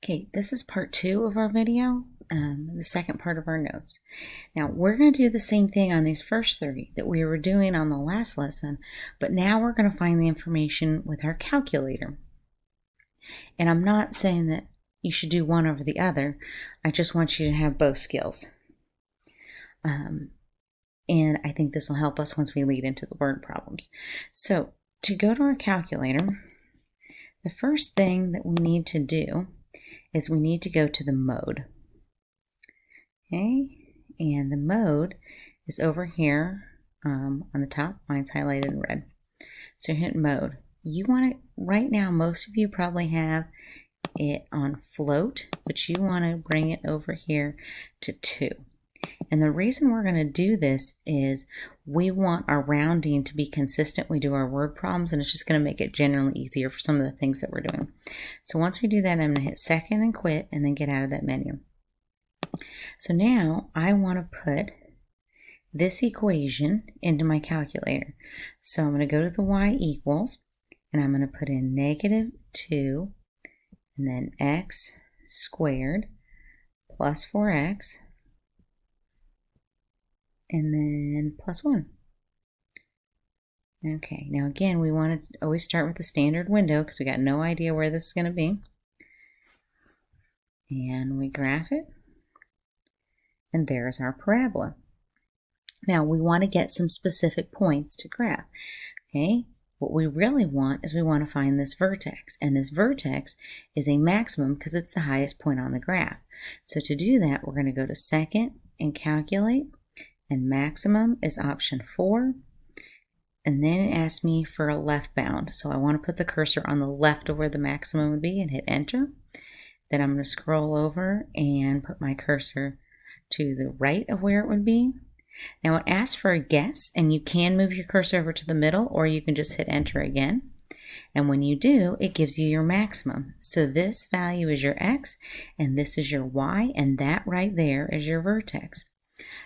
Okay, this is part 2 of our video, the second part of our notes. Now, we're going to do the same thing on these first 3 that we were doing on the last lesson, but now we're going to find the information with our calculator. And I'm not saying that you should do one over the other. I just want you to have both skills. And I think this will help us once we lead into the word problems. So, to go to our calculator, the first thing that we need to do is we need to go to the mode. Okay, and the mode is over here on the top. Mine's highlighted in red. So hit mode. You want it right now. Most of you probably have it on float, but you want to bring it over here to 2. And the reason we're going to do this is we want our rounding to be consistent. We do our word problems, and it's just going to make it generally easier for some of the things that we're doing. So once we do that, I'm going to hit second and quit, and then get out of that menu. So now I want to put this equation into my calculator. So I'm going to go to the y equals, and I'm going to put in -2, and then x squared plus 4x, and then plus 1. Okay, now again, we want to always start with the standard window because we got no idea where this is going to be. And we graph it. And there's our parabola. Now we want to get some specific points to graph. Okay, what we really want is we want to find this vertex. And this vertex is a maximum because it's the highest point on the graph. So to do that, we're going to go to second and calculate. And maximum is option 4. And then it asks me for a left bound. So I want to put the cursor on the left of where the maximum would be and hit enter. Then I'm going to scroll over and put my cursor to the right of where it would be. Now it asks for a guess, and you can move your cursor over to the middle, or you can just hit enter again. And when you do, it gives you your maximum. So this value is your x, and this is your y, and that right there is your vertex.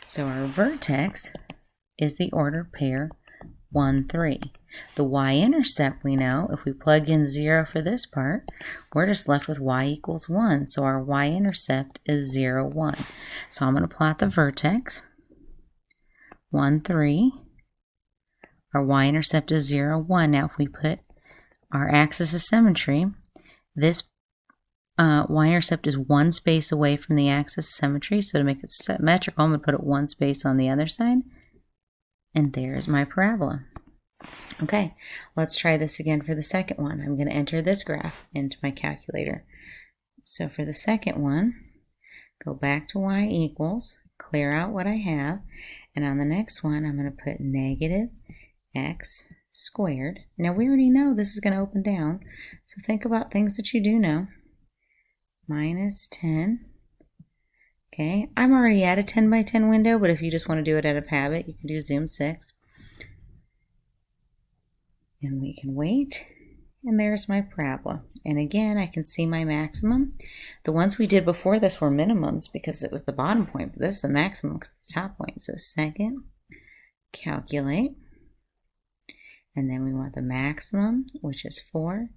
So our vertex is the order pair 1, 3. The y-intercept, we know, if we plug in 0 for this part, we're just left with y equals 1. So our y-intercept is 0, 1. So I'm going to plot the vertex, 1, 3. Our y-intercept is 0, 1. Now if we put our axis of symmetry, this y-intercept is 1 space away from the axis of symmetry. So to make it symmetrical, I'm going to put it 1 space on the other side. And there's my parabola. Okay, let's try this again for the second one. I'm going to enter this graph into my calculator. So for the second one, go back to y equals, clear out what I have, and on the next one, I'm going to put -x squared. Now we already know this is going to open down, so think about things that you do know. -10. Okay, I'm already at a 10 by 10 window, but if you just want to do it out of habit, you can do zoom 6. And we can wait, and there's my parabola. And again, I can see my maximum. The ones we did before this were minimums because it was the bottom point, but this is the maximum because it's the top point. So second, calculate, and then we want the maximum, which is 4.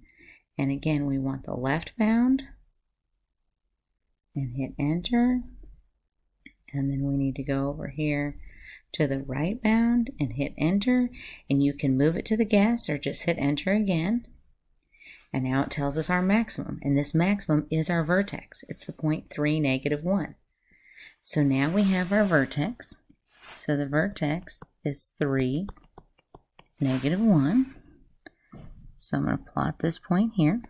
And again, we want the left bound, and hit enter. And then we need to go over here to the right bound and hit enter, and you can move it to the guess or just hit enter again. And now it tells us our maximum, and this maximum is our vertex. It's the point 3, -1. So now we have our vertex. So the vertex is 3, -1. So I'm going to plot this point here.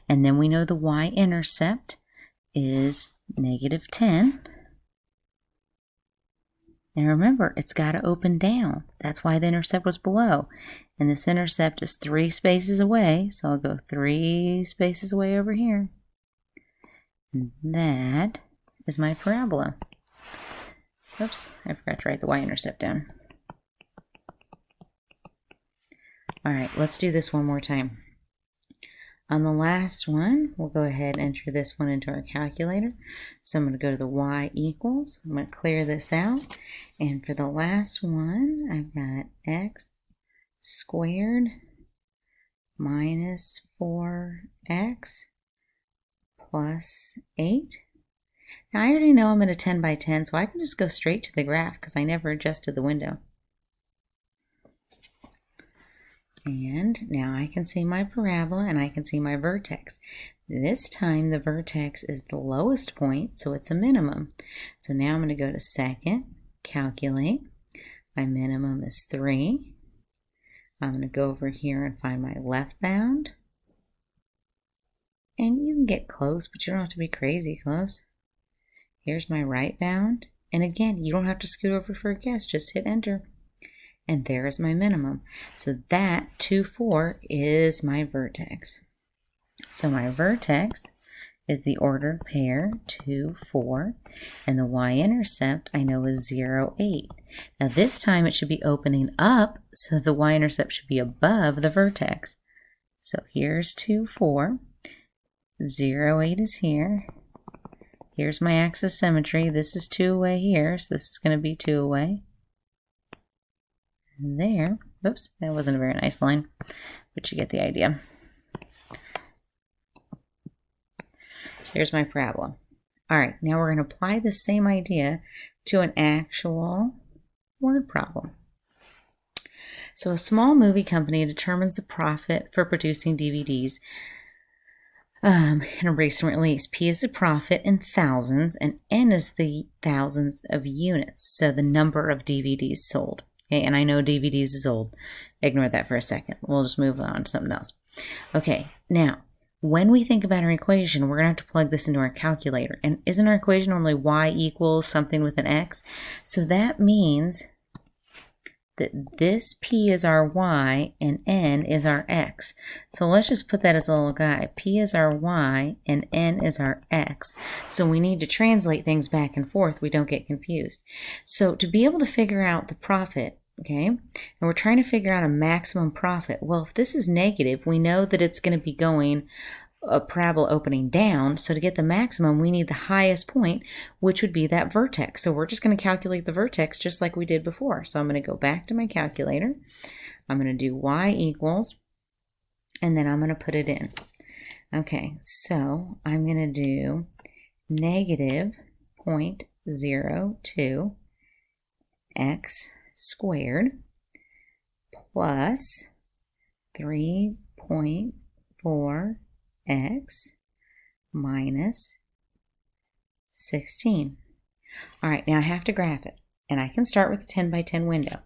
And then we know the y-intercept is -10. And remember, it's got to open down. That's why the intercept was below. And this intercept is 3 spaces away. So I'll go 3 spaces away over here. And that is my parabola. Oops, I forgot to write the y-intercept down. All right, let's do this one more time. On the last one, we'll go ahead and enter this one into our calculator. So I'm going to go to the y equals. I'm going to clear this out. And for the last one, I've got x squared minus 4x plus 8. Now I already know I'm in a 10 by 10, so I can just go straight to the graph because I never adjusted the window. And now I can see my parabola and I can see my vertex. This time the vertex is the lowest point, so it's a minimum. So now I'm going to go to second, calculate. My minimum is 3. I'm going to go over here and find my left bound. And you can get close, but you don't have to be crazy close. Here's my right bound. And again, you don't have to scoot over for a guess, just hit enter. And there is my minimum. So that 2, 4 is my vertex. So my vertex is the ordered pair 2, 4, and the y-intercept I know is 0, 8. Now this time it should be opening up, so the y-intercept should be above the vertex. So here's 2, 4, 0, 8 is here. Here's my axis symmetry. This is 2 away here, so this is going to be 2 away. And there, oops, that wasn't a very nice line, but you get the idea. Here's my parabola. All right, now we're going to apply the same idea to an actual word problem. So a small movie company determines the profit for producing DVDs in a recent release. P is the profit in thousands, and N is the thousands of units, so the number of DVDs sold. Okay, and I know DVDs is old. Ignore that for a second. We'll just move on to something else. Okay, now, when we think about our equation, we're going to have to plug this into our calculator. And isn't our equation normally y equals something with an x? So that means that this P is our y and N is our x. So let's just put that as a little guy. P is our y and N is our x. So we need to translate things back and forth. We don't get confused. So to be able to figure out the profit, okay, and we're trying to figure out a maximum profit. Well, if this is negative, we know that it's going to be going a parabola opening down. So to get the maximum, we need the highest point, which would be that vertex. So we're just going to calculate the vertex just like we did before. So I'm going to go back to my calculator. I'm going to do y equals, and then I'm going to put it in. Okay, so I'm going to do negative 0.02 x squared plus 3.4 x minus 16. All right, now I have to graph it, and I can start with a 10 by 10 window.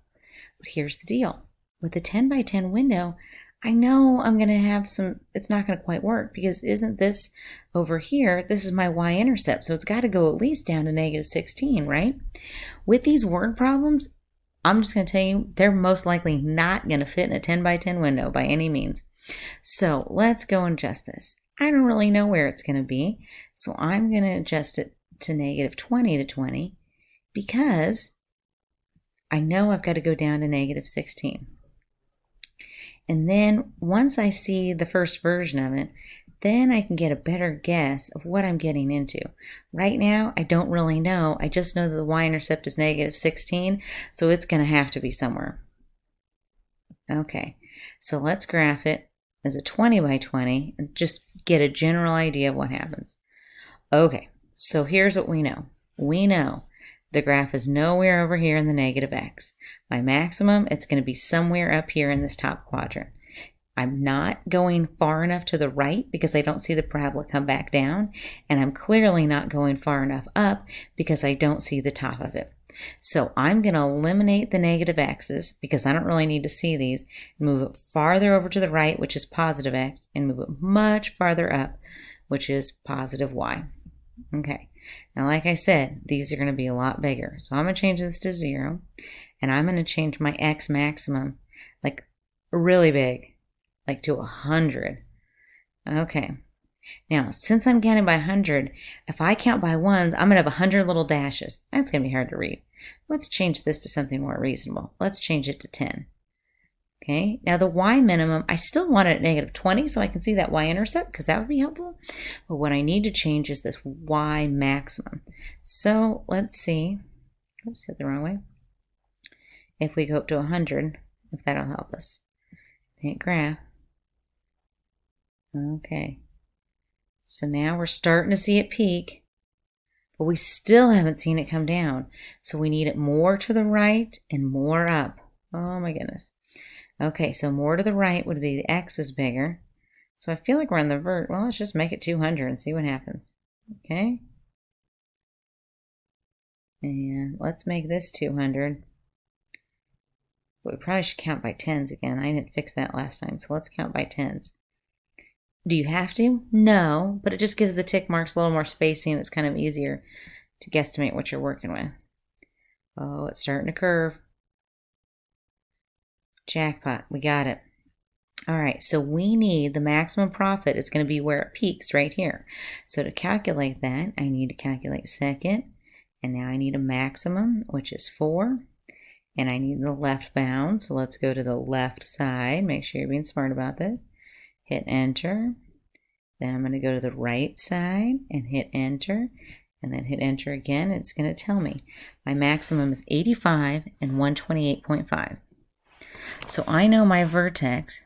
But here's the deal. With the 10 by 10 window, I know I'm going to have some, it's not going to quite work because isn't this over here, this is my y-intercept, so it's got to go at least down to negative 16, right? With these word problems, I'm just going to tell you, they're most likely not going to fit in a 10 by 10 window by any means. So let's go and adjust this. I don't really know where it's going to be, so I'm going to adjust it to negative 20 to 20 because I know I've got to go down to negative 16. And then once I see the first version of it, then I can get a better guess of what I'm getting into. Right now, I don't really know. I just know that the y-intercept is negative 16, so it's going to have to be somewhere. Okay, so let's graph it as a 20 by 20 and just get a general idea of what happens. Okay, so here's what we know. We know the graph is nowhere over here in the negative x. My maximum, it's going to be somewhere up here in this top quadrant. I'm not going far enough to the right because I don't see the parabola come back down, and I'm clearly not going far enough up because I don't see the top of it. So I'm going to eliminate the negative x's because I don't really need to see these, move it farther over to the right, which is positive x, and move it much farther up, which is positive y. Okay, now like I said, these are going to be a lot bigger. So I'm going to change this to 0, and I'm going to change my x maximum like really big, like to 100. Okay. Now, since I'm counting by 100, if I count by ones, I'm going to have 100 little dashes. That's going to be hard to read. Let's change this to something more reasonable. Let's change it to 10. Okay, now the y minimum, I still want it at negative 20 so I can see that y-intercept because that would be helpful. But what I need to change is this y maximum. So let's see. Oops, hit the wrong way. If we go up to 100, if that'll help us. Hit graph. Okay. So now we're starting to see it peak, but we still haven't seen it come down. So we need it more to the right and more up. Oh my goodness. Okay, so more to the right would be the X is bigger. So I feel like we're on the verge. Well, let's just make it 200 and see what happens. Okay. And let's make this 200. But we probably should count by tens again. I didn't fix that last time, so let's count by tens. Do you have to? No, but it just gives the tick marks a little more spacing. It's kind of easier to guesstimate what you're working with. Oh, it's starting to curve. Jackpot, we got it. All right, so we need the maximum profit is going to be where it peaks right here. So to calculate that, I need to calculate second, and now I need a maximum, which is 4, and I need the left bound. So let's go to the left side. Make sure you're being smart about this. Hit enter. Then I'm going to go to the right side and hit enter, and then hit enter again. It's going to tell me my maximum is 85 and 128.5. So I know my vertex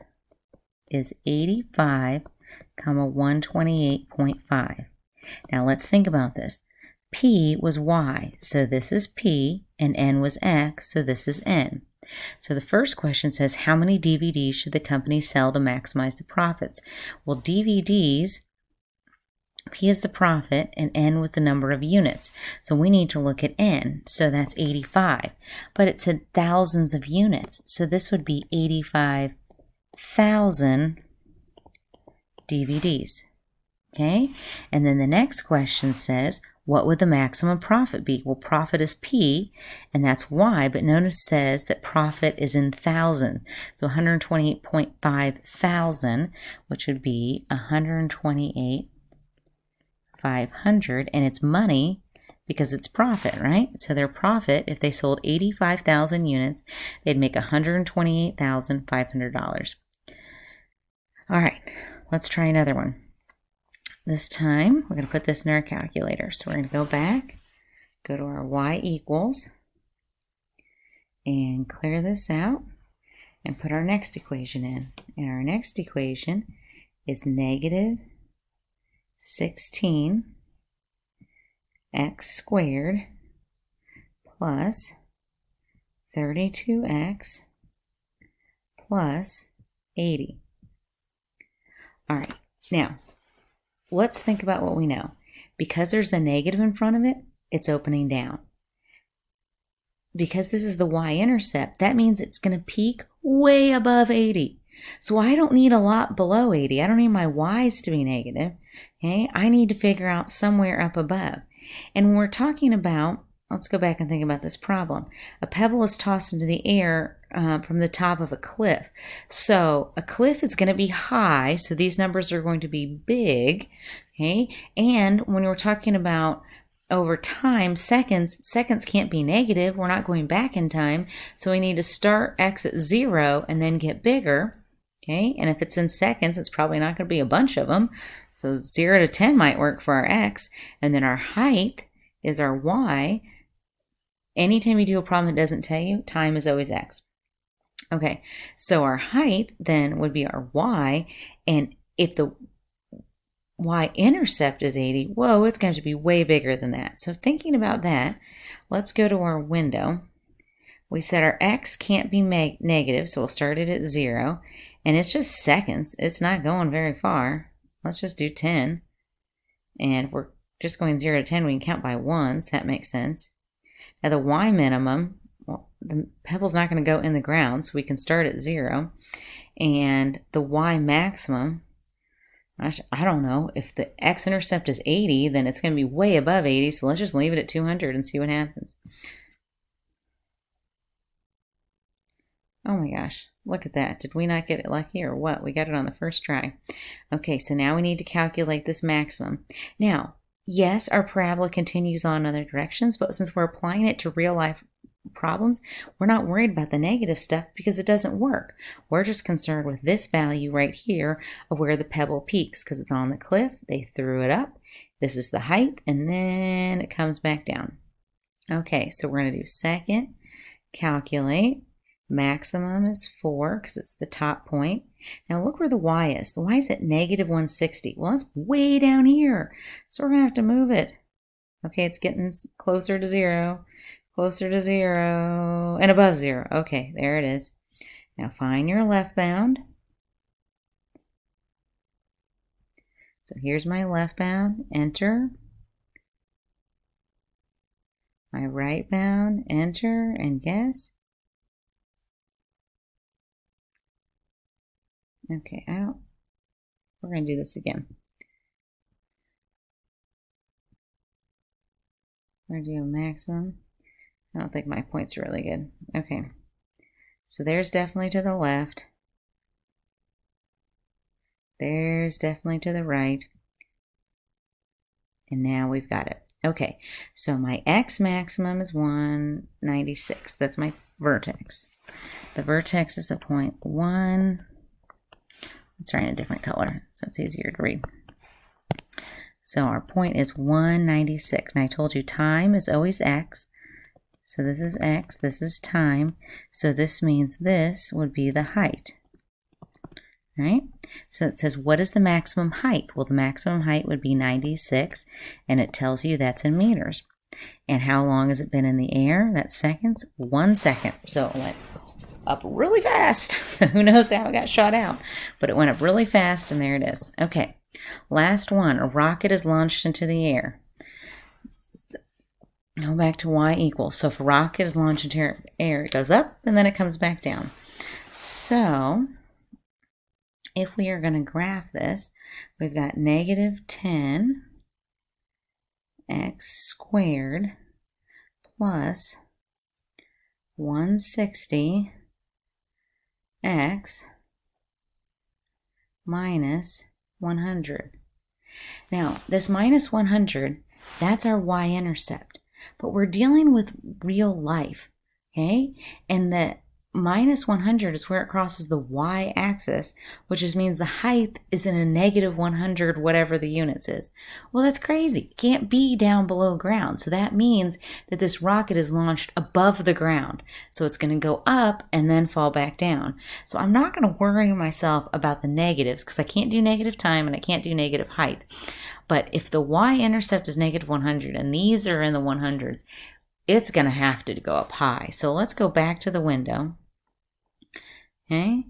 is 85, 128.5. Now let's think about this. P was Y, so this is P, and N was X, so this is N. So the first question says, how many DVDs should the company sell to maximize the profits? Well, DVDs, P is the profit, and N was the number of units. So we need to look at N, so that's 85. But it said thousands of units, so this would be 85,000 DVDs. Okay, and then the next question says, what would the maximum profit be? Well, profit is P, and that's Y, but notice it says that profit is in thousand. So 128.5 thousand, which would be 128,500, and it's money because it's profit, right? So their profit, if they sold 85,000 units, they'd make $128,500. All right, let's try another one. This time, we're going to put this in our calculator. So we're going to go back, go to our y equals, and clear this out, and put our next equation in. And our next equation is negative 16 x squared plus 32x plus 80. All right, now, let's think about what we know. Because there's a negative in front of it, it's opening down. Because this is the y-intercept, that means it's going to peak way above 80. So I don't need a lot below 80. I don't need my y's to be negative. Okay, I need to figure out somewhere up above. And when we're talking about, let's go back and think about this problem. A pebble is tossed into the air from the top of a cliff. So a cliff is going to be high, so these numbers are going to be big. Okay, and when we're talking about over time, seconds can't be negative. We're not going back in time, so we need to start x at 0 and then get bigger. Okay, and if it's in seconds, it's probably not going to be a bunch of them. So 0 to 10 might work for our x, and then our height is our y. Anytime you do a problem that doesn't tell you, time is always x. Okay, so our height then would be our y, and if the y-intercept is 80, whoa, it's going to be way bigger than that. So thinking about that, let's go to our window. We said our x can't be negative, so we'll start it at 0, and it's just seconds. It's not going very far. Let's just do 10, and if we're just going 0 to 10, we can count by ones. That makes sense. Now the y minimum, well, the pebble's not going to go in the ground, so we can start at 0. And the y maximum, I don't know, if the x-intercept is 80, then it's going to be way above 80, so let's just leave it at 200 and see what happens. Oh my gosh, look at that. Did we not get it lucky or what? We got it on the first try. Okay, so now we need to calculate this maximum. Now, yes, our parabola continues on other directions, but since we're applying it to real life problems, we're not worried about the negative stuff because it doesn't work. We're just concerned with this value right here of where the pebble peaks because it's on the cliff. They threw it up. This is the height, and then it comes back down. Okay, so we're going to do second, calculate, Maximum is 4 because it's the top point. Now look where the y is. The y is at negative 160. Well, that's way down here. So we're going to have to move it. Okay, it's getting closer to 0, and above 0. Okay, there it is. Now find your left bound. So here's my left bound, enter. My right bound, enter, and guess. Okay, we're going to do this again. We're going to do a maximum. I don't think my points are really good. Okay, so there's definitely to the left. There's definitely to the right. And now we've got it. Okay, so my x maximum is 196. That's my vertex. The vertex is the point 1. Let's write in a different color so it's easier to read. So our point is 196. And I told you time is always x. So this is x, this is time. So this means this would be the height. Right? So it says, what is the maximum height? Well, the maximum height would be 96, and it tells you that's in meters. And how long has it been in the air? That's seconds. 1 second. So it went up really fast. So who knows how it got shot out. But it went up really fast, and there it is. Okay, last one. A rocket is launched into the air. Go back to y equals. So if a rocket is launched into air, it goes up, and then it comes back down. So if we are going to graph this, we've got negative 10 x squared plus 160 x minus 100. Now, this minus 100, that's our y-intercept, but we're dealing with real life, okay? And the minus 100 is where it crosses the y-axis, which just means the height is in a negative 100, whatever the units is. Well, that's crazy. It can't be down below ground. So that means that this rocket is launched above the ground. So it's going to go up and then fall back down. So I'm not going to worry myself about the negatives because I can't do negative time and I can't do negative height. But if the y-intercept is negative 100 and these are in the 100s, it's going to have to go up high. So let's go back to the window. Okay,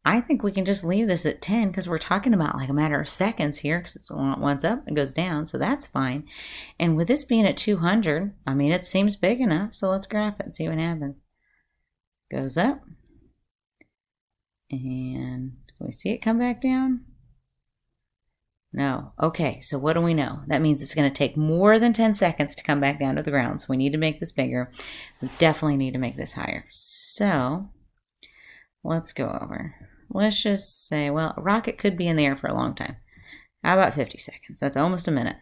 I think we can just leave this at 10 because we're talking about like a matter of seconds here because it's once up and goes down, so that's fine. And with this being at 200, I mean, it seems big enough, so let's graph it and see what happens. Goes up, and can we see it come back down? No. Okay, so what do we know? That means it's going to take more than 10 seconds to come back down to the ground, so we need to make this bigger. We definitely need to make this higher. So let's go over. Let's just say, well, a rocket could be in the air for a long time. How about 50 seconds? That's almost a minute.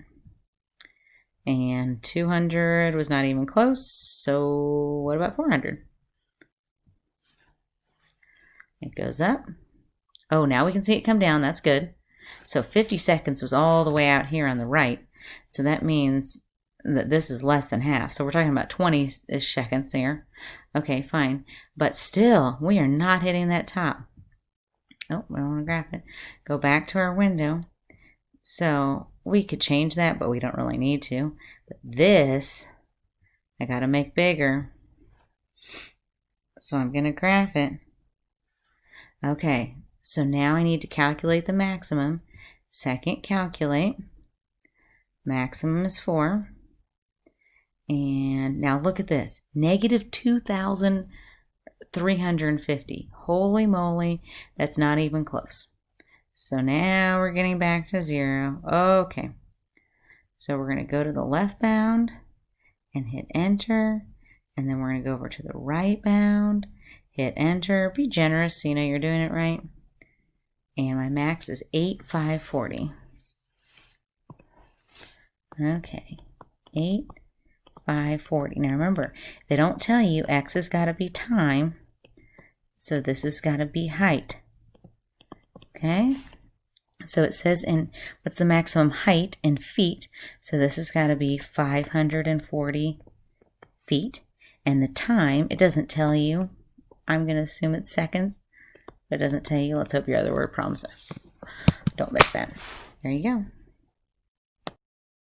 And 200 was not even close, so what about 400? It goes up. Oh, now we can see it come down. That's good. So 50 seconds was all the way out here on the right. So that means that this is less than half. So we're talking about 20-ish seconds there. Okay, fine. But still, we are not hitting that top. Oh, we don't want to graph it. Go back to our window. So we could change that, but we don't really need to. But this, I got to make bigger. So I'm going to graph it. Okay, so now I need to calculate the maximum. Second, calculate. Maximum is 4. And now look at this. Negative 2,350. Holy moly, that's not even close. So now we're getting back to 0. Okay. So we're going to go to the left bound and hit enter. And then we're going to go over to the right bound. Hit enter. Be generous so you know you're doing it right. And my max is 8,540. Okay. 8,540. Now remember, they don't tell you x has got to be time. So this has got to be height. Okay. So it says in, what's the maximum height in feet? So this has got to be 540 feet. And the time, it doesn't tell you I'm going to assume it's seconds, but it doesn't tell you. Let's hope your other word prompts it. Don't miss that. There you go.